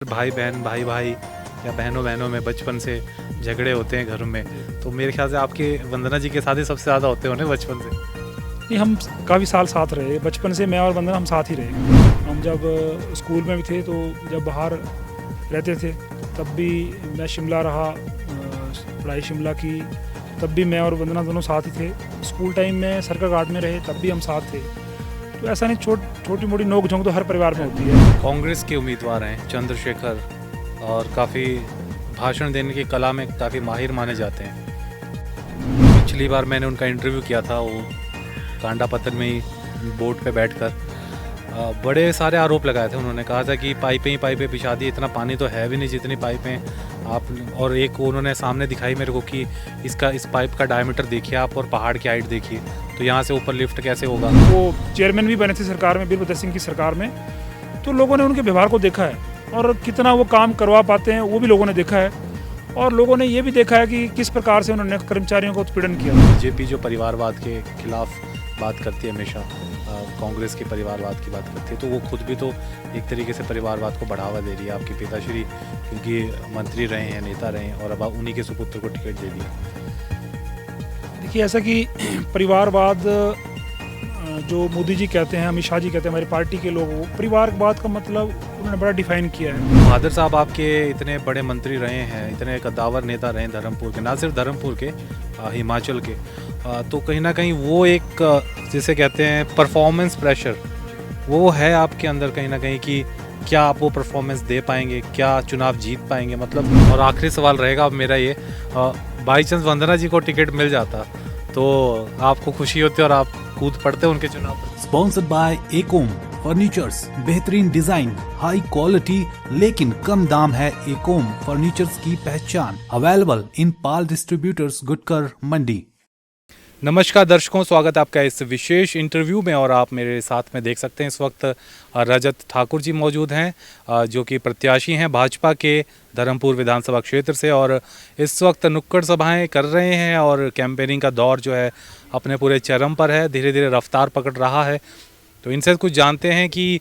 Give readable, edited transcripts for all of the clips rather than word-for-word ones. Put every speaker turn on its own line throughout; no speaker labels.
भाई बहन भाई भाई या बहनों बहनों में बचपन से झगड़े होते हैं घर में, तो मेरे ख्याल से आपके वंदना जी के साथ ही सबसे ज़्यादा होते होंगे बचपन से।
नहीं, हम काफ़ी साल साथ रहे। बचपन से मैं और वंदना हम साथ ही रहे। हम जब स्कूल में भी थे तो जब बाहर रहते थे तब भी मैं शिमला रहा, पढ़ाई शिमला की, तब भी मैं और वंदना दोनों साथ ही थे। स्कूल टाइम में सर्कल घाट में रहे तब भी हम साथ थे। तो ऐसा नहीं, छोटी मोटी नोक झोंक तो हर परिवार में होती है।
कांग्रेस के उम्मीदवार हैं चंद्रशेखर, और काफ़ी भाषण देने की कला में काफ़ी माहिर माने जाते हैं। पिछली बार मैंने उनका इंटरव्यू किया था, वो कांडा पत्थर में ही बोट पे बैठकर बड़े सारे आरोप लगाए थे। उन्होंने कहा था कि पाइपें ही पाइपें बिछा दी, इतना पानी तो है भी नहीं जितनी पाइपें आप। और एक उन्होंने सामने दिखाई मेरे को कि इस पाइप का डायमीटर देखिए आप और पहाड़ की हाइट देखिए, तो यहाँ से ऊपर लिफ्ट कैसे होगा।
वो चेयरमैन भी बने थे सरकार में, वीरभद्र सिंह की सरकार में, तो लोगों ने उनके व्यवहार को देखा है और कितना वो काम करवा पाते हैं वो भी लोगों ने देखा है। और लोगों ने ये भी देखा है कि किस प्रकार से उन्होंने कर्मचारियों को उत्पीड़न किया।
बीजेपी जो परिवारवाद के खिलाफ बात करती है हमेशा, कांग्रेस के परिवारवाद की बात करती है, तो वो खुद भी तो एक तरीके से परिवारवाद को बढ़ावा दे रही है। आपके पिताश्री क्योंकि मंत्री रहे हैं, नेता रहे हैं, और अब उन्हीं के सुपुत्र को टिकट दे दिया।
देखिए, ऐसा कि परिवारवाद जो मोदी जी कहते हैं, अमित शाह जी कहते हैं, हमारी पार्टी के लोग, वो परिवारवाद का मतलब उन्होंने बड़ा डिफाइन किया है।
बहादुर साहब आपके इतने बड़े मंत्री रहे हैं, इतने कद्दावर नेता रहे हैं धर्मपुर के, ना सिर्फ धर्मपुर के, हिमाचल के, तो कहीं ना कहीं वो एक जिसे कहते हैं परफॉर्मेंस प्रेशर, वो है आपके अंदर कहीं ना कहीं कि क्या आप वो परफॉर्मेंस दे पाएंगे, क्या चुनाव जीत पाएंगे मतलब। और आखिरी सवाल रहेगा अब मेरा ये, बाई चांस वंदना जी को टिकट मिल जाता तो आपको खुशी होती और आप कूद पड़ते उनके चुनाव पर।
स्पॉन्सर्ड बाय एकोम फर्नीचर्स। बेहतरीन डिजाइन, हाई क्वालिटी लेकिन कम दाम है एकोम फर्नीचर्स की पहचान। Available in Pal distributors, Gudkar, Mandi.
नमस्कार दर्शकों, स्वागत है आपका इस विशेष इंटरव्यू में। और आप मेरे साथ में देख सकते हैं इस वक्त रजत ठाकुर जी मौजूद हैं, जो कि प्रत्याशी हैं भाजपा के धर्मपुर विधानसभा क्षेत्र से, और इस वक्त नुक्कड़ सभाएं कर रहे हैं और कैंपेनिंग का दौर जो है अपने पूरे चरम पर है, धीरे धीरे रफ्तार पकड़ रहा है। तो इनसे कुछ जानते हैं कि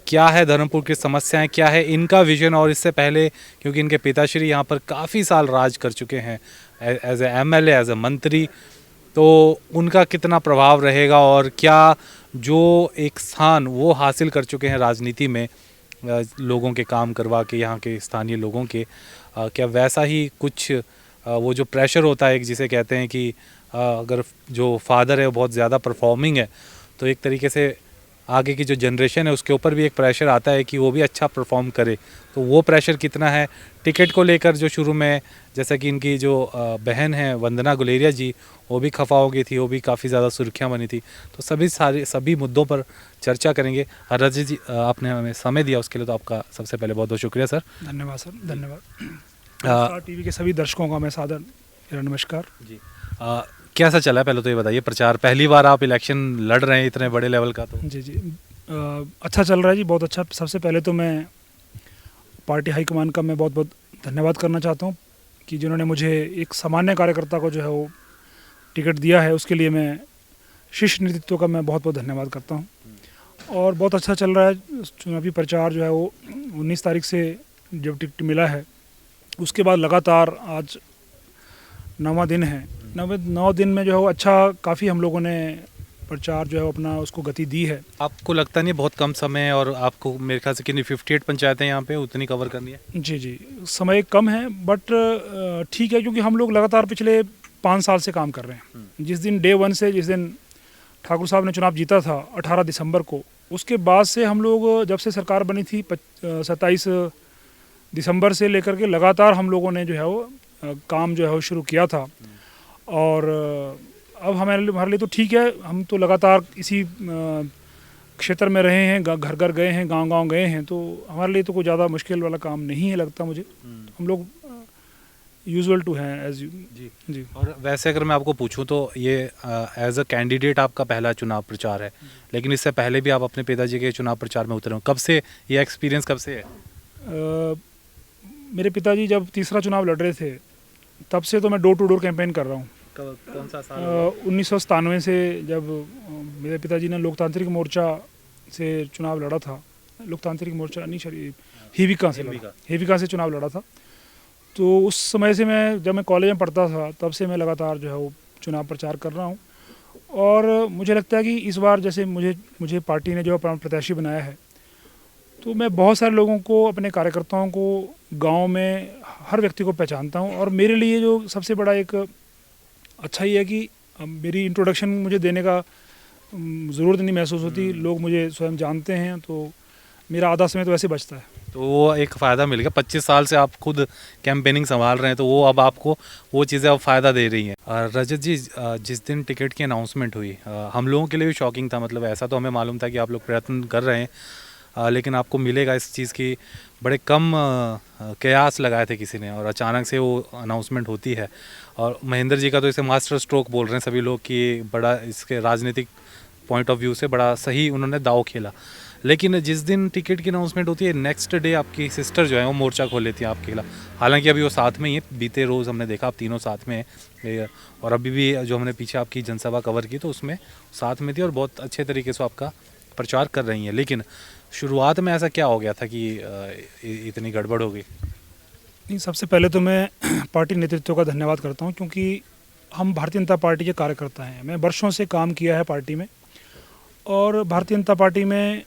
क्या है धर्मपुर की समस्याएं, क्या है इनका विजन। और इससे पहले क्योंकि इनके पिताश्री यहाँ पर काफ़ी साल राज कर चुके हैं as a MLA, as a मंत्री, तो उनका कितना प्रभाव रहेगा और क्या जो एक स्थान वो हासिल कर चुके हैं राजनीति में, लोगों के काम करवा के, यहाँ के स्थानीय लोगों के, क्या वैसा ही कुछ वो जो प्रेशर होता है, एक जिसे कहते हैं कि अगर जो फादर है वो बहुत ज़्यादा परफॉर्मिंग है, तो एक तरीके से आगे की जो जनरेशन है उसके ऊपर भी एक प्रेशर आता है कि वो भी अच्छा परफॉर्म करे। तो वो प्रेशर कितना है टिकट को लेकर, जो शुरू में जैसा कि इनकी जो बहन है वंदना गुलेरिया जी, वो भी खफा हो गई थी, वो भी काफ़ी ज़्यादा सुर्खियाँ बनी थी। तो सभी मुद्दों पर चर्चा करेंगे। रजत जी, आपने हमें समय दिया उसके लिए तो आपका सबसे पहले बहुत बहुत शुक्रिया सर।
धन्यवाद सर, धन्यवाद। टीवी के सभी दर्शकों का मैं सादर मेरा नमस्कार
जी। कैसा चला है पहले तो ये बताइए प्रचार? पहली बार आप इलेक्शन लड़ रहे हैं इतने बड़े लेवल का? तो
जी अच्छा चल रहा है जी, बहुत अच्छा। सबसे पहले तो मैं पार्टी हाईकमान का मैं बहुत बहुत धन्यवाद करना चाहता हूँ कि जिन्होंने मुझे एक सामान्य कार्यकर्ता को जो है वो टिकट दिया है, उसके लिए मैं शीर्ष नेतृत्व का मैं बहुत बहुत धन्यवाद करता हूँ। और बहुत अच्छा चल रहा है चुनावी प्रचार जो है वो 19 तारीख से जब टिकट मिला है उसके बाद लगातार आज 9वां दिन है। 9 दिन में जो है वो अच्छा काफ़ी हम लोगों ने प्रचार जो है अपना उसको गति दी है।
आपको लगता नहीं बहुत कम समय है, और आपको मेरे ख्याल से कितनी 58 पंचायतें यहाँ पे उतनी कवर करनी है?
जी, समय कम है बट ठीक है, क्योंकि हम लोग लगातार पिछले 5 साल से काम कर रहे हैं। जिस दिन डे 1 से, जिस दिन ठाकुर साहब ने चुनाव जीता था 18 दिसंबर को, उसके बाद से हम लोग जब से सरकार बनी थी 27 दिसंबर से लेकर के लगातार हम लोगों ने जो है वो काम जो है वो शुरू किया था। और अब हमारे लिए तो ठीक है, हम तो लगातार इसी क्षेत्र में रहे हैं, घर घर गए हैं, गांव गए हैं, तो हमारे लिए तो कोई ज़्यादा मुश्किल वाला काम नहीं है लगता मुझे। हम लोग यूजुअल टू हैं एज यू। जी।
और वैसे अगर मैं आपको पूछूं तो ये एज अ कैंडिडेट आपका पहला चुनाव प्रचार है, लेकिन इससे पहले भी आप अपने पिताजी के चुनाव प्रचार में उतरे हो। कब से ये एक्सपीरियंस, कब से है?
मेरे पिताजी जब तीसरा चुनाव लड़ रहे थे तब से तो मैं डोर टू डोर कैंपेन कर रहा हूँ।
कौन सा साल?
1997 से, जब मेरे पिताजी ने लोकतांत्रिक मोर्चा से चुनाव लड़ा था। लोकतांत्रिक मोर्चा नहीं, हिविका से
हिविका।
हिविका से चुनाव लड़ा था। तो उस समय से मैं, जब मैं कॉलेज में पढ़ता था, तब से मैं लगातार जो है वो चुनाव प्रचार कर रहा हूँ। और मुझे लगता है कि इस बार जैसे मुझे पार्टी ने जो अपना प्रत्याशी बनाया है, तो मैं बहुत सारे लोगों को, अपने कार्यकर्ताओं को, गांव में हर व्यक्ति को पहचानता हूं। और मेरे लिए जो सबसे बड़ा एक अच्छा ही है कि मेरी इंट्रोडक्शन मुझे देने का ज़रूरत नहीं महसूस होती। लोग मुझे स्वयं जानते हैं, तो मेरा आधा समय तो वैसे बचता है।
तो वो एक फ़ायदा मिल गया, 25 साल से आप खुद कैंपेनिंग संभाल रहे हैं, तो वो अब आपको वो चीज़ें अब फ़ायदा दे रही हैं। रजत जी, जिस दिन टिकट की अनाउंसमेंट हुई, हम लोगों के लिए भी शॉकिंग था। मतलब ऐसा तो हमें मालूम था कि आप लोग प्रयत्न कर रहे हैं, लेकिन आपको मिलेगा इस चीज़ की बड़े कम कयास लगाए थे किसी ने, और अचानक से वो अनाउंसमेंट होती है। और महेंद्र जी का तो इसे मास्टर स्ट्रोक बोल रहे हैं सभी लोग कि बड़ा इसके राजनीतिक पॉइंट ऑफ व्यू से बड़ा सही उन्होंने दाव खेला। लेकिन जिस दिन टिकट की अनाउंसमेंट होती है, नेक्स्ट डे आपकी सिस्टर जो है वो मोर्चा खोल लेती है आपके खिलाफ। हालांकि अभी वो साथ में ही है, बीते रोज़ हमने देखा आप तीनों साथ में हैं, और अभी भी जो हमने पीछे आपकी जनसभा कवर की तो उसमें साथ में थी और बहुत अच्छे तरीके से आपका प्रचार कर रही हैं। लेकिन शुरुआत में ऐसा क्या हो गया था कि इतनी गड़बड़ हो गई?
नहीं, सबसे पहले तो मैं पार्टी नेतृत्व का धन्यवाद करता हूं, क्योंकि हम भारतीय जनता पार्टी के कार्यकर्ता हैं। मैं वर्षों से काम किया है पार्टी में, और भारतीय जनता पार्टी में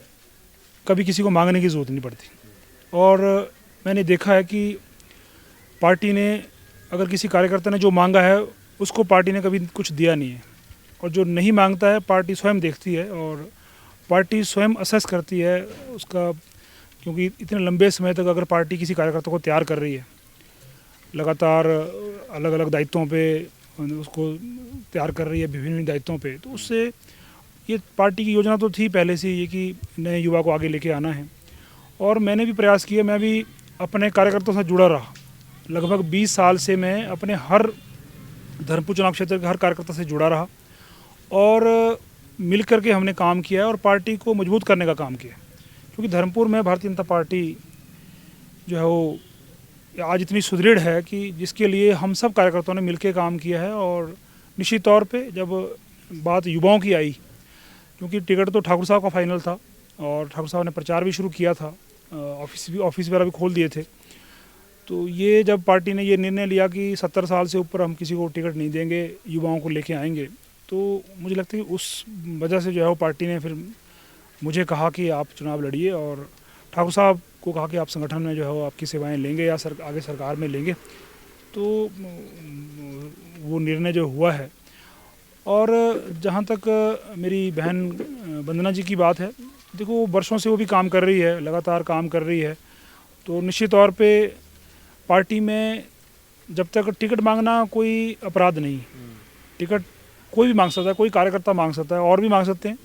कभी किसी को मांगने की ज़रूरत नहीं पड़ती। और मैंने देखा है कि पार्टी ने, अगर किसी कार्यकर्ता ने जो मांगा है, उसको पार्टी ने कभी कुछ दिया नहीं है। और जो नहीं मांगता है, पार्टी स्वयं देखती है और पार्टी स्वयं असेस करती है उसका। क्योंकि इतने लंबे समय तक अगर पार्टी किसी कार्यकर्ता को तैयार कर रही है, लगातार अलग अलग दायित्वों पे उसको तैयार कर रही है, विभिन्न दायित्वों पे, तो उससे ये पार्टी की योजना तो थी पहले से ये कि नए युवा को आगे लेके आना है। और मैंने भी प्रयास किया, मैं भी अपने कार्यकर्ताओं से जुड़ा रहा। लगभग 20 साल से मैं अपने हर धर्मपुर चुनाव क्षेत्र के हर कार्यकर्ता से जुड़ा रहा, और मिल करके हमने काम किया और पार्टी को मजबूत करने का काम किया। क्योंकि धर्मपुर में भारतीय जनता पार्टी जो है वो आज इतनी सुदृढ़ है कि जिसके लिए हम सब कार्यकर्ताओं ने मिलकर काम किया है। और निश्चित तौर पे जब बात युवाओं की आई, क्योंकि टिकट तो ठाकुर साहब का फाइनल था और ठाकुर साहब ने प्रचार भी शुरू किया था, ऑफिस वगैरह भी खोल दिए थे। तो ये जब पार्टी ने ये निर्णय लिया कि 70 साल से ऊपर हम किसी को टिकट नहीं देंगे, युवाओं को लेके आएंगे, तो मुझे लगता है कि उस वजह से जो है वो पार्टी ने फिर मुझे कहा कि आप चुनाव लड़िए, और ठाकुर साहब को कहा कि आप संगठन में जो है वो आपकी सेवाएं लेंगे या आगे सरकार में लेंगे। तो वो निर्णय जो हुआ है। और जहाँ तक मेरी बहन वंदना जी की बात है, देखो वो वर्षों से वो भी काम कर रही है, लगातार काम कर रही है। तो निश्चित तौर पे पार्टी में जब तक टिकट मांगना कोई अपराध नहीं, टिकट कोई भी मांग सकता है, कोई कार्यकर्ता मांग सकता है और भी मांग सकते हैं,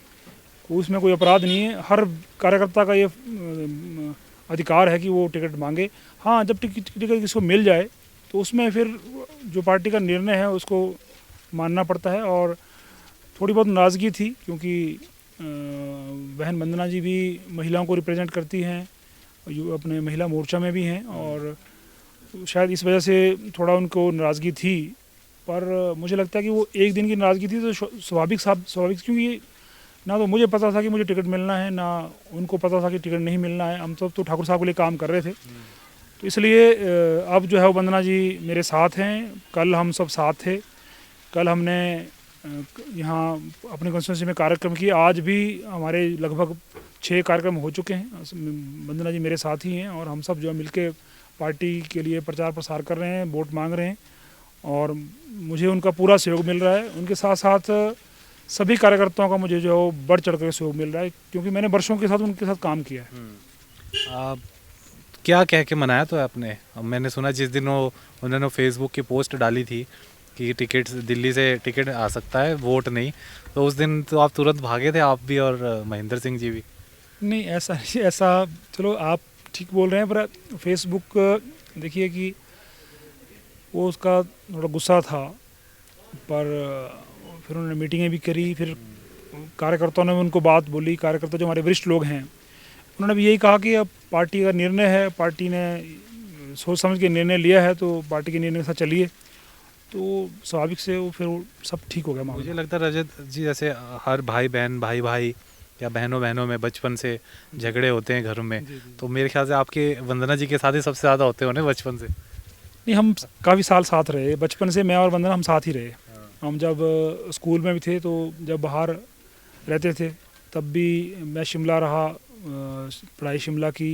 उसमें कोई अपराध नहीं है। हर कार्यकर्ता का ये अधिकार है कि वो टिकट मांगे। हाँ, जब टिकट किसी को मिल जाए तो उसमें फिर जो पार्टी का निर्णय है उसको मानना पड़ता है। और थोड़ी बहुत नाराज़गी थी, क्योंकि बहन वंदना जी भी महिलाओं को रिप्रेजेंट करती हैं, अपने महिला मोर्चा में भी हैं, और शायद इस वजह से थोड़ा उनको नाराज़गी थी। पर मुझे लगता है कि वो एक दिन की नाराज़गी थी तो स्वाभाविक, क्योंकि ना तो मुझे पता था कि मुझे टिकट मिलना है, ना उनको पता था कि टिकट नहीं मिलना है। हम तो ठाकुर साहब के लिए काम कर रहे थे, तो इसलिए अब जो है वो वंदना जी मेरे साथ हैं। कल हम सब साथ थे, कल हमने यहाँ अपने कॉन्स्टिट्यूंसी में कार्यक्रम किए। आज भी हमारे लगभग 6 कार्यक्रम हो चुके हैं। वंदना जी मेरे साथ ही हैं और हम सब जो है मिलके पार्टी के लिए प्रचार प्रसार कर रहे हैं, वोट मांग रहे हैं, और मुझे उनका पूरा सहयोग मिल रहा है। उनके साथ साथ सभी कार्यकर्ताओं का मुझे जो बढ़ चढ़ कर सहयोग मिल रहा है, क्योंकि मैंने वर्षों के साथ उनके साथ काम किया है।
क्या कह के मनाया तो आपने? मैंने सुना जिस दिन उन्होंने फेसबुक की पोस्ट डाली थी कि टिकट दिल्ली से टिकट आ सकता है, वोट नहीं, तो उस दिन तो आप तुरंत भागे थे, आप भी और महेंद्र सिंह जी भी।
नहीं, ऐसा चलो आप ठीक बोल रहे हैं, पर फेसबुक देखिए कि वो उसका थोड़ा गुस्सा था, पर फिर उन्होंने मीटिंगें भी करी, फिर कार्यकर्ताओं ने भी उनको बात बोली। कार्यकर्ता जो हमारे वरिष्ठ लोग हैं उन्होंने भी यही कहा कि अब पार्टी का निर्णय है, पार्टी ने सोच समझ के निर्णय लिया है, तो पार्टी के निर्णय के साथ चलिए। तो स्वाभाविक से वो फिर सब ठीक हो गया मामला।
मुझे लगता है रजत जी, जैसे हर भाई बहन, भाई या बहनों बहनों में बचपन से झगड़े होते हैं घरों में,
जी, जी।
तो मेरे ख्याल से आपके वंदना जी के साथ ही सबसे ज़्यादा होते होने बचपन से।
नहीं, हम काफ़ी साल साथ रहे, बचपन से मैं और वंदना हम साथ ही रहे। हम जब स्कूल में भी थे तो जब बाहर रहते थे तब भी मैं शिमला रहा, पढ़ाई शिमला की,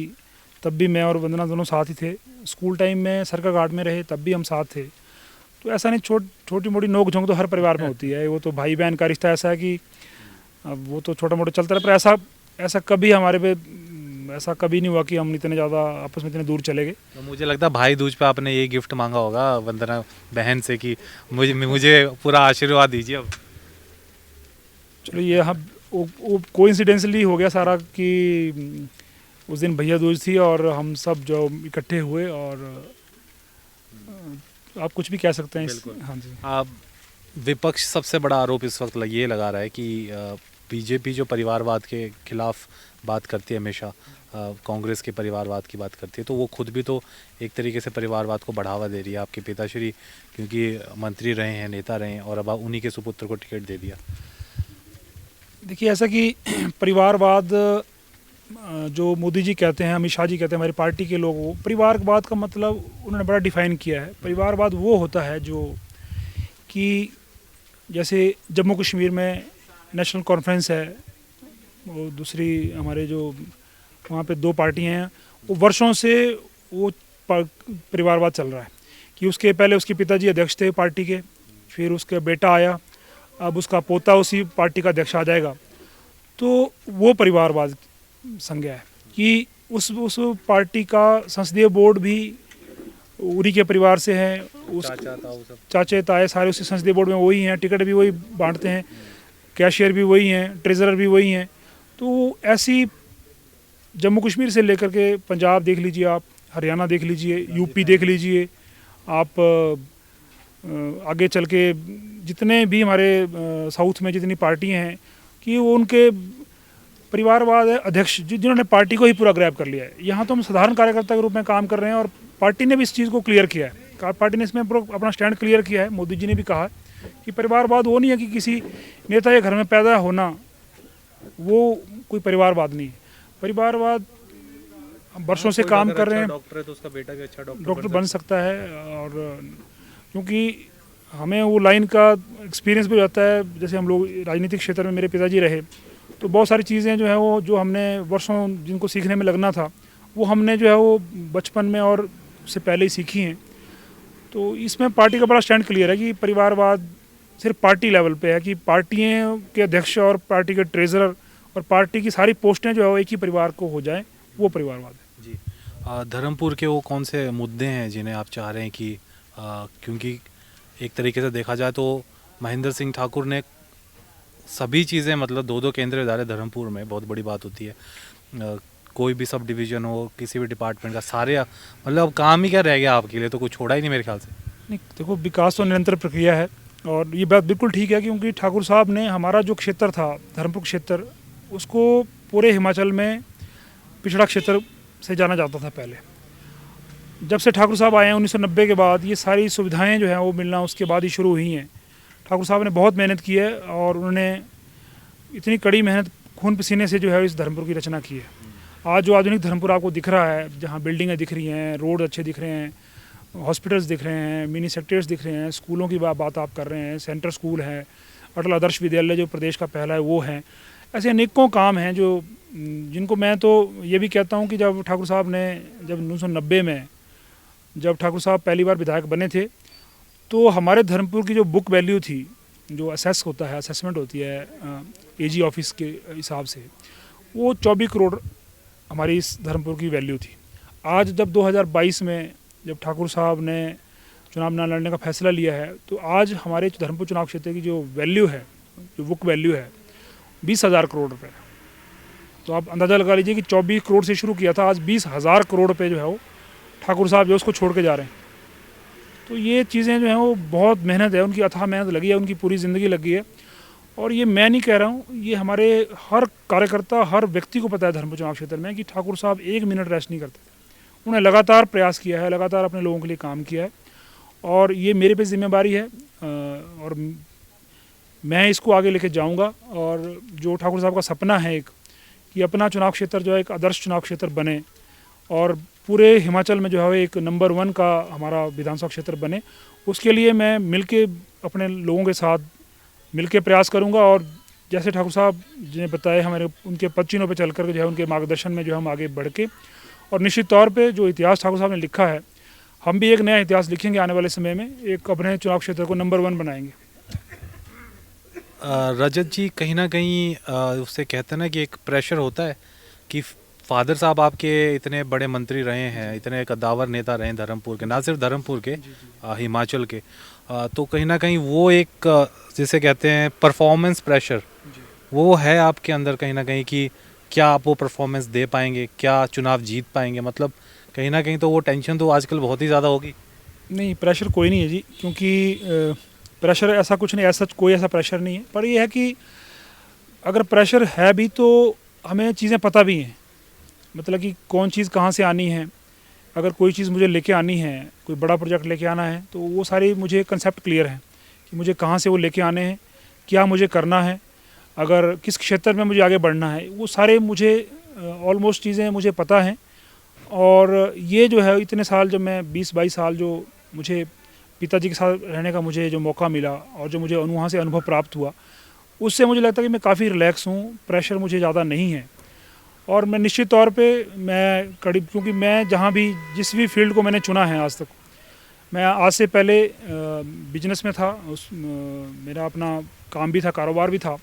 तब भी मैं और वंदना दोनों साथ ही थे। स्कूल टाइम में सरका घाट में रहे तब भी हम साथ थे। तो ऐसा नहीं, छोटी मोटी नोक झोंक तो हर परिवार में होती है, वो तो भाई बहन का रिश्ता ऐसा है कि अब वो तो छोटा मोटा चलता रहा, पर ऐसा कभी हमारे पे ऐसा कभी नहीं हुआ कि हम इतने ज़्यादा आपस में इतने दूर चले गए।
तो मुझे लगता है भाई दूज पे आपने ये गिफ्ट मांगा होगा वंदना बहन से कि मुझे पूरा आशीर्वाद दीजिए अब।
चलो ये हम वो कोइंसिडेंसली हो गया सारा कि उस दिन भैया दूज थी और हम सब जो इकट्ठे हुए, और आप कुछ भी कह सकते हैं
बिल्कुल।
हाँ जी।
आप विपक्ष सबसे बड़ा आरोप इस वक्त ये लगा रहा है कि बीजेपी जो परिवारवाद के खिलाफ बात करती है हमेशा, कांग्रेस के परिवारवाद की बात करती है, तो वो खुद भी तो एक तरीके से परिवारवाद को बढ़ावा दे रही है। आपके पिताश्री क्योंकि मंत्री रहे हैं, नेता रहे हैं, और अब उन्हीं के सुपुत्र को टिकट दे दिया।
देखिए ऐसा कि परिवारवाद जो मोदी जी कहते हैं, अमित शाह जी कहते हैं, हमारी पार्टी के लोग, वो परिवारवाद का मतलब उन्होंने बड़ा डिफाइन किया है। परिवारवाद वो होता है जो कि जैसे जम्मू कश्मीर में नेशनल कॉन्फ्रेंस है, वो दूसरी हमारे जो वहाँ पे दो पार्टियाँ हैं, वो वर्षों से वो परिवारवाद चल रहा है कि उसके पहले उसके पिताजी अध्यक्ष थे पार्टी के, फिर उसका बेटा आया, अब उसका पोता उसी पार्टी का अध्यक्ष आ जाएगा। तो वो परिवारवाद संज्ञा है कि उस पार्टी का संसदीय बोर्ड भी उन्हीं के परिवार से है, उस चाचे ताए सारे उसी संसदीय बोर्ड में वही हैं, टिकट भी वही बांटते हैं, कैशियर भी वही हैं, ट्रेजरर भी वही हैं। तो ऐसी जम्मू कश्मीर से लेकर के पंजाब देख लीजिए आप, हरियाणा देख लीजिए, यूपी देख लीजिए आप, आगे चल के जितने भी हमारे साउथ में जितनी पार्टियां हैं कि वो उनके परिवारवाद अध्यक्ष जिन्होंने पार्टी को ही पूरा ग्रैब कर लिया है। यहाँ तो हम साधारण कार्यकर्ता के रूप में काम कर रहे हैं और पार्टी ने भी इस चीज़ को क्लियर किया है, पार्टी ने इसमें अपना स्टैंड क्लियर किया है। मोदी जी ने भी कहा कि परिवारवाद वो नहीं है कि किसी नेता के घर में पैदा होना, वो कोई परिवारवाद नहीं है। परिवारवाद हम वर्षों से काम कर रहे हैं।
डॉक्टर है तो उसका बेटा भी अच्छा
डॉक्टर बन सकता है, और क्योंकि हमें वो लाइन का एक्सपीरियंस भी हो जाता है। जैसे हम लोग राजनीतिक क्षेत्र में मेरे पिताजी रहे, तो बहुत सारी चीज़ें जो है वो जो हमने वर्षों जिनको सीखने में लगना था, वो हमने जो है वो बचपन में और उससे पहले ही सीखी हैं। तो इसमें पार्टी का बड़ा स्टैंड क्लियर है कि परिवारवाद सिर्फ पार्टी लेवल पे है कि पार्टियों के अध्यक्ष और पार्टी के ट्रेजरर और पार्टी की सारी पोस्टें जो है वो एक ही परिवार को हो जाए, वो परिवारवाद है
जी। धर्मपुर के वो कौन से मुद्दे हैं जिन्हें आप चाह रहे हैं कि क्योंकि एक तरीके से देखा जाए तो महेंद्र सिंह ठाकुर ने सभी चीज़ें, मतलब दो केंद्र डाले धर्मपुर में, बहुत बड़ी बात होती है। कोई भी सब डिवीज़न हो, किसी भी डिपार्टमेंट का, सारे मतलब अब काम ही क्या रह गया आपके लिए, तो कुछ छोड़ा ही नहीं मेरे ख्याल से।
नहीं, देखो विकास तो निरंतर प्रक्रिया है और ये बात बिल्कुल ठीक है, क्योंकि ठाकुर साहब ने हमारा जो क्षेत्र था धर्मपुर क्षेत्र, उसको पूरे हिमाचल में पिछड़ा क्षेत्र से जाना जाता था पहले। जब से ठाकुर साहब आए हैं 1990 के बाद, ये सारी सुविधाएं जो हैं वो मिलना उसके बाद ही शुरू हुई हैं। ठाकुर साहब ने बहुत मेहनत की है और उन्होंने इतनी कड़ी मेहनत खून पसीने से जो है इस धर्मपुर की रचना की है। आज जो आधुनिक धर्मपुर आपको दिख रहा है, जहाँ बिल्डिंगें दिख रही हैं, रोड अच्छे दिख रहे हैं, हॉस्पिटल्स दिख रहे हैं, मिनी सेक्टर्स दिख रहे हैं, स्कूलों की बात आप कर रहे हैं, सेंटर स्कूल है, अटल आदर्श विद्यालय जो प्रदेश का पहला है वो है। ऐसे अनेकों काम हैं जो जिनको मैं तो ये भी कहता हूँ कि जब ठाकुर साहब ने जब 1990 में जब ठाकुर साहब पहली बार विधायक बने थे, तो हमारे धर्मपुर की जो बुक वैल्यू थी, जो असेस होता है, असेसमेंट होती है एजी ऑफिस के हिसाब से, वो 24 करोड़ हमारी इस धर्मपुर की वैल्यू थी। आज जब 2022 में जब ठाकुर साहब ने चुनाव न लड़ने का फैसला लिया है, तो आज हमारे धर्मपुर चुनाव क्षेत्र की जो वैल्यू है, जो बुक वैल्यू है, 20,000 करोड़ रुपये। तो आप अंदाज़ा लगा लीजिए कि 24 करोड़ से शुरू किया था, आज 20,000 करोड़ रुपये जो है वो ठाकुर साहब जो उसको छोड़ के जा रहे हैं। तो ये चीज़ें जो हैं वो बहुत मेहनत है, उनकी अथाह मेहनत लगी है, उनकी पूरी ज़िंदगी लगी है। और ये मैं नहीं कह रहा हूँ, ये हमारे हर कार्यकर्ता, हर व्यक्ति को पता है धर्मपुर चुनाव क्षेत्र में कि ठाकुर साहब एक मिनट रेस्ट नहीं करते थे। उन्होंने लगातार प्रयास किया है, लगातार अपने लोगों के लिए काम किया है, और ये मेरे पे जिम्मेदारी है। और मैं इसको आगे लेके जाऊंगा। और जो ठाकुर साहब का सपना है एक, कि अपना चुनाव क्षेत्र जो है एक आदर्श चुनाव क्षेत्र बने और पूरे हिमाचल में जो है एक नंबर 1 का हमारा विधानसभा क्षेत्र बने, उसके लिए मैं मिलके अपने लोगों के साथ मिलके प्रयास करूंगा। और जैसे ठाकुर साहब ने बताया, हमारे उनके पद चिन्हों पर चल कर जो है उनके मार्गदर्शन में जो हम आगे बढ़ के, और निश्चित तौर पे जो इतिहास ठाकुर साहब ने लिखा है, हम भी एक नया इतिहास लिखेंगे आने वाले समय में, एक अपने चुनाव क्षेत्र को नंबर 1 बनाएंगे।
रजत जी, कहीं ना कहीं उससे कहते हैं ना कि एक प्रेशर होता है कि फादर साहब आपके इतने बड़े मंत्री रहे हैं, इतने कद्दावर नेता रहे हैं धर्मपुर के, ना सिर्फ धर्मपुर के, हिमाचल के, तो कहीं ना कहीं वो एक जिसे कहते हैं परफॉर्मेंस प्रेशर, वो है आपके अंदर कहीं ना कहीं कि क्या आप वो परफॉर्मेंस दे पाएंगे, क्या चुनाव जीत पाएंगे, मतलब कहीं ना कहीं तो वो टेंशन तो आजकल बहुत ही ज़्यादा होगी।
नहीं, प्रेशर कोई नहीं है जी, क्योंकि प्रेशर ऐसा कुछ नहीं, ऐसा कोई ऐसा प्रेशर नहीं है। पर ये है कि अगर प्रेशर है भी तो हमें चीज़ें पता भी हैं, मतलब कि कौन चीज़ कहाँ से आनी है। अगर कोई चीज़ मुझे लेके आनी है, कोई बड़ा प्रोजेक्ट लेके आना है, तो वो सारी मुझे कंसेप्ट क्लियर है कि मुझे कहाँ से वो लेके आने हैं, क्या मुझे करना है, अगर किस क्षेत्र में मुझे आगे बढ़ना है, वो सारे मुझे ऑलमोस्ट चीज़ें मुझे पता हैं। और ये जो है इतने साल, जब मैं 20-22 साल जो मुझे पिताजी के साथ रहने का मुझे जो मौका मिला और जो मुझे वहाँ से अनुभव प्राप्त हुआ, उससे मुझे लगता है कि मैं काफ़ी रिलैक्स हूँ, प्रेशर मुझे ज़्यादा नहीं है। और मैं निश्चित तौर पे मैं करीब, क्योंकि मैं जहाँ भी जिस भी फील्ड को मैंने चुना है आज तक, मैं आज से पहले बिजनेस में था, मेरा अपना काम भी था, कारोबार भी था,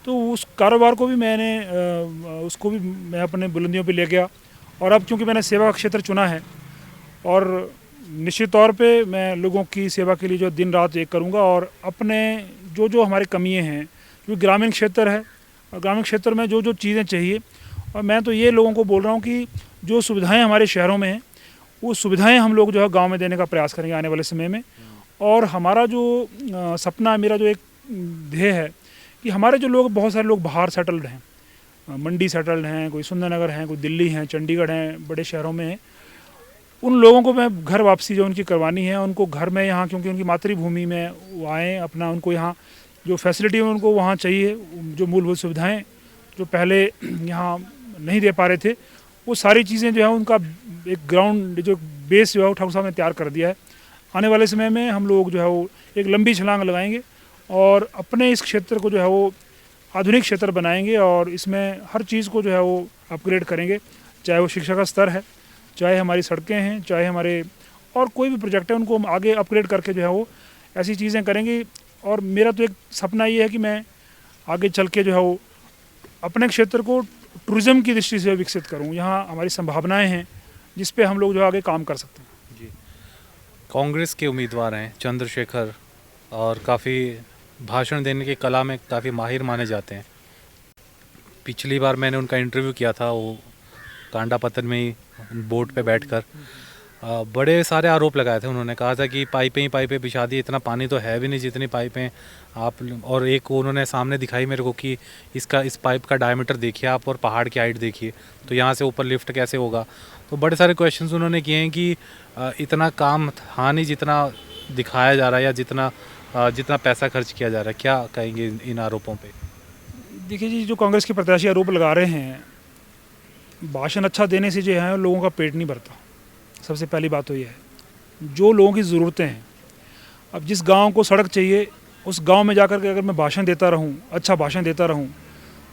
तो उस कारोबार को भी मैंने उसको भी मैं अपने बुलंदियों पे ले गया। और अब क्योंकि मैंने सेवा का क्षेत्र चुना है, और निश्चित तौर पे मैं लोगों की सेवा के लिए जो दिन रात एक करूँगा, और अपने जो जो हमारी कमियाँ हैं, क्योंकि ग्रामीण क्षेत्र है, और ग्रामीण क्षेत्र में जो जो चीज़ें चाहिए, और मैं तो ये लोगों को बोल रहा हूँ कि जो सुविधाएं हमारे शहरों में हैं, वो सुविधाएं हम लोग जो है गांव में देने का प्रयास करेंगे आने वाले समय में। और हमारा जो सपना है, मेरा जो एक ध्येय है कि हमारे जो लोग, बहुत सारे लोग बाहर सेटल्ड हैं, मंडी सेटल्ड हैं, कोई सुंदरनगर हैं, कोई दिल्ली हैं, चंडीगढ़ हैं, बड़े शहरों में हैं, उन लोगों को मैं घर वापसी जो उनकी करवानी है, उनको घर में यहाँ, क्योंकि उनकी मातृभूमि में वो आएँ, अपना उनको यहाँ जो फैसिलिटी है उनको वहाँ चाहिए, जो मूलभूत सुविधाएं जो पहले यहाँ नहीं दे पा रहे थे, वो सारी चीज़ें जो है उनका एक ग्राउंड जो बेस जो है ठाकुर साहब ने तैयार कर दिया है। आने वाले समय में हम लोग जो है वो एक लंबी छलांग लगाएंगे और अपने इस क्षेत्र को जो है वो आधुनिक क्षेत्र बनाएंगे, और इसमें हर चीज़ को जो है वो अपग्रेड करेंगे, चाहे वो शिक्षा का स्तर है, चाहे हमारी सड़कें हैं, चाहे हमारे और कोई भी प्रोजेक्ट है, उनको हम आगे अपग्रेड करके जो है वो ऐसी चीज़ें करेंगे। और मेरा तो एक सपना ये है कि मैं आगे चल के जो है वो अपने क्षेत्र को टूरिज़्म की दृष्टि से विकसित करूं। यहाँ हमारी संभावनाएं हैं जिस पे हम लोग जो आगे काम कर सकते हैं।
जी, कांग्रेस के उम्मीदवार हैं चंद्रशेखर, और काफ़ी भाषण देने की कला में काफ़ी माहिर माने जाते हैं। पिछली बार मैंने उनका इंटरव्यू किया था, वो कांडा पत्थर में ही बोट पे बैठकर बड़े सारे आरोप लगाए थे। उन्होंने कहा था कि पाइपें ही पाइपें बिछा दी, इतना पानी तो है भी नहीं जितनी पाइपें आप, और एक उन्होंने सामने दिखाई मेरे को कि इस पाइप का डायमीटर देखिए आप और पहाड़ की हाइट देखिए, तो यहाँ से ऊपर लिफ्ट कैसे होगा। तो बड़े सारे क्वेश्चंस उन्होंने किए हैं कि इतना काम था नहीं जितना दिखाया जा रहा है, या जितना पैसा खर्च किया जा रहा है। क्या कहेंगे इन आरोपों पे?
देखिए जी, जो कांग्रेस के प्रत्याशी आरोप लगा रहे हैं, भाषण अच्छा देने से जो है लोगों का पेट नहीं भरता। सबसे पहली बात तो ये है, जो लोगों की ज़रूरतें हैं, अब जिस गांव को सड़क चाहिए, उस गांव में जाकर के अगर मैं भाषण देता रहूं, अच्छा भाषण देता रहूं,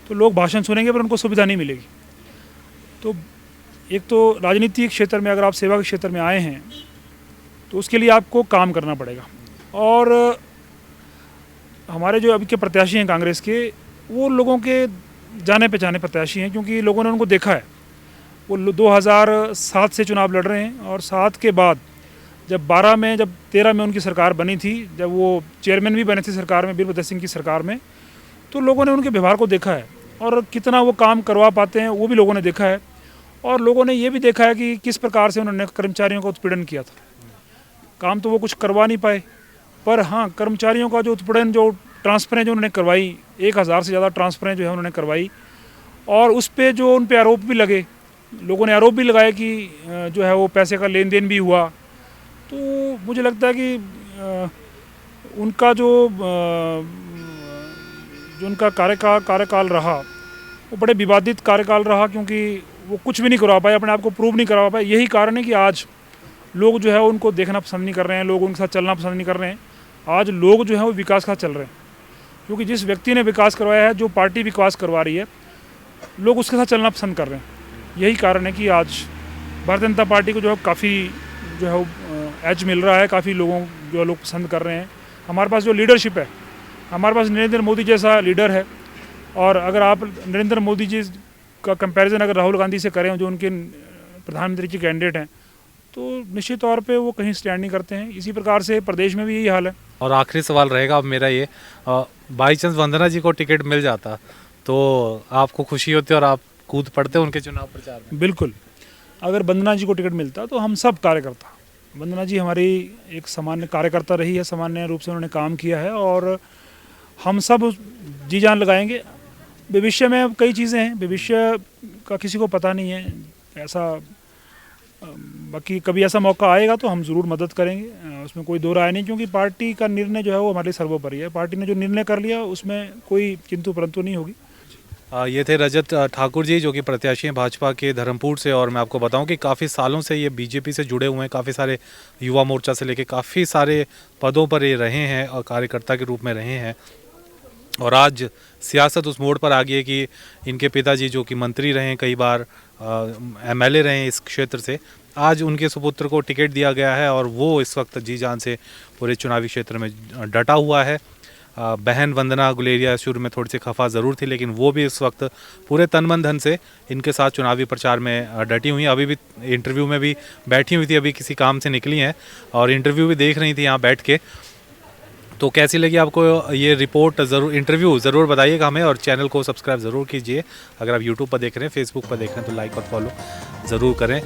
तो लोग भाषण सुनेंगे पर उनको सुविधा नहीं मिलेगी। तो एक तो राजनीतिक क्षेत्र में अगर आप सेवा के क्षेत्र में आए हैं, तो उसके लिए आपको काम करना पड़ेगा। और हमारे जो अभी के प्रत्याशी हैं कांग्रेस के, वो लोगों के जाने पहचाने प्रत्याशी हैं, क्योंकि लोगों ने उनको देखा है। वो 2007 से चुनाव लड़ रहे हैं, और 7 के बाद जब 13 में उनकी सरकार बनी थी, जब वो चेयरमैन भी बने थे सरकार में, वीरभद्र सिंह की सरकार में, तो लोगों ने उनके व्यवहार को देखा है, और कितना वो काम करवा पाते हैं वो भी लोगों ने देखा है। और लोगों ने ये भी देखा है कि किस प्रकार से उन्होंने कर्मचारियों का उत्पीड़न किया था। काम तो वो कुछ करवा नहीं पाए, पर हाँ, कर्मचारियों का जो उत्पीड़न, जो ट्रांसफरें जो उन्होंने करवाई, 1000 से ज़्यादा ट्रांसफरें जो है उन्होंने करवाई, और उस पर जो उन पर आरोप भी लगे, लोगों ने आरोप भी लगाए कि जो है वो पैसे का लेन देन भी हुआ। तो मुझे लगता है कि उनका जो जो उनका कार्यकाल रहा वो बड़े विवादित कार्यकाल रहा, क्योंकि वो कुछ भी नहीं करवा पाए, अपने आप को प्रूव नहीं करवा पाए। यही कारण है कि आज लोग जो है उनको देखना पसंद नहीं कर रहे हैं, लोग उनके साथ चलना पसंद नहीं कर रहे हैं। आज लोग जो है वो विकास का चल रहे हैं, क्योंकि जिस व्यक्ति ने विकास करवाया है, जो पार्टी विकास करवा रही है, लोग उसके साथ चलना पसंद कर रहे हैं। यही कारण है कि आज भारतीय जनता पार्टी को जो है काफ़ी जो है एज मिल रहा है, काफ़ी लोगों जो लोग पसंद कर रहे हैं। हमारे पास जो लीडरशिप है, हमारे पास नरेंद्र मोदी जैसा लीडर है, और अगर आप नरेंद्र मोदी जी का कंपैरिजन अगर राहुल गांधी से करें, जो उनके प्रधानमंत्री जी कैंडिडेट हैं, तो निश्चित तौर पे वो कहीं स्टैंड नहीं करते हैं। इसी प्रकार से प्रदेश में भी यही हाल है।
और आखिरी सवाल रहेगा अब मेरा ये, बाई चांस वंदना जी को टिकट मिल जाता तो आपको खुशी होती और आप कूद पड़ते उनके चुनाव प्रचार में?
बिल्कुल, अगर वंदना जी को टिकट मिलता तो हम सब कार्यकर्ता, वंदना जी हमारी एक सामान्य कार्यकर्ता रही है, सामान्य रूप से उन्होंने काम किया है, और हम सब जी जान लगाएंगे। भविष्य में कई चीज़ें हैं, भविष्य का किसी को पता नहीं है, ऐसा बाकी कभी ऐसा मौका आएगा तो हम ज़रूर मदद करेंगे, उसमें कोई दो राय नहीं, क्योंकि पार्टी का निर्णय जो है वो हमारे लिए सर्वोपरि है। पार्टी ने जो निर्णय कर लिया उसमें कोई किंतु परंतु नहीं होगी।
ये थे रजत ठाकुर जी, जो कि प्रत्याशी हैं भाजपा के धर्मपुर से। और मैं आपको बताऊं कि काफ़ी सालों से ये बीजेपी से जुड़े हुए हैं, काफ़ी सारे युवा मोर्चा से लेके काफ़ी सारे पदों पर ये रहे हैं और कार्यकर्ता के रूप में रहे हैं। और आज सियासत उस मोड़ पर आ गई है कि इनके पिताजी, जो कि मंत्री रहे हैं, कई बार एमएलए रहे हैं इस क्षेत्र से, आज उनके सुपुत्र को टिकट दिया गया है और वो इस वक्त जी जान से पूरे चुनावी क्षेत्र में डटा हुआ है। बहन वंदना गुलेरिया शुरू में थोड़ी सी खफा ज़रूर थी, लेकिन वो भी इस वक्त पूरे तन मन धन से इनके साथ चुनावी प्रचार में डटी हुई हैं। अभी भी इंटरव्यू में भी बैठी हुई थी, अभी किसी काम से निकली हैं और इंटरव्यू भी देख रही थी यहाँ बैठ के। तो कैसी लगी आपको ये रिपोर्ट, ज़रूर इंटरव्यू ज़रूर बताइएगा हमें, और चैनल को सब्सक्राइब ज़रूर कीजिए। अगर आप यूट्यूब पर देख रहे हैं, फेसबुक पर देख रहे हैं, तो लाइक और फॉलो ज़रूर करें।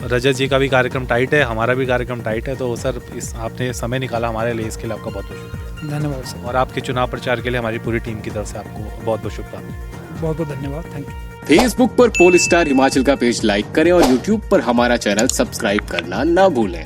रजत जी का भी कार्यक्रम टाइट है, हमारा भी कार्यक्रम टाइट है, तो सर आपने समय निकाला हमारे लिए, इसके लिए आपका बहुत बहुत शुक्रिया।
धन्यवाद सर।
और आपके चुनाव प्रचार के लिए हमारी पूरी टीम की तरफ से आपको बहुत बहुत शुभकामनाएं।
बहुत बहुत धन्यवाद, थैंक यू।
फेसबुक पर पोल स्टार हिमाचल का पेज लाइक करें और यूट्यूब पर हमारा चैनल सब्सक्राइब करना ना भूलें।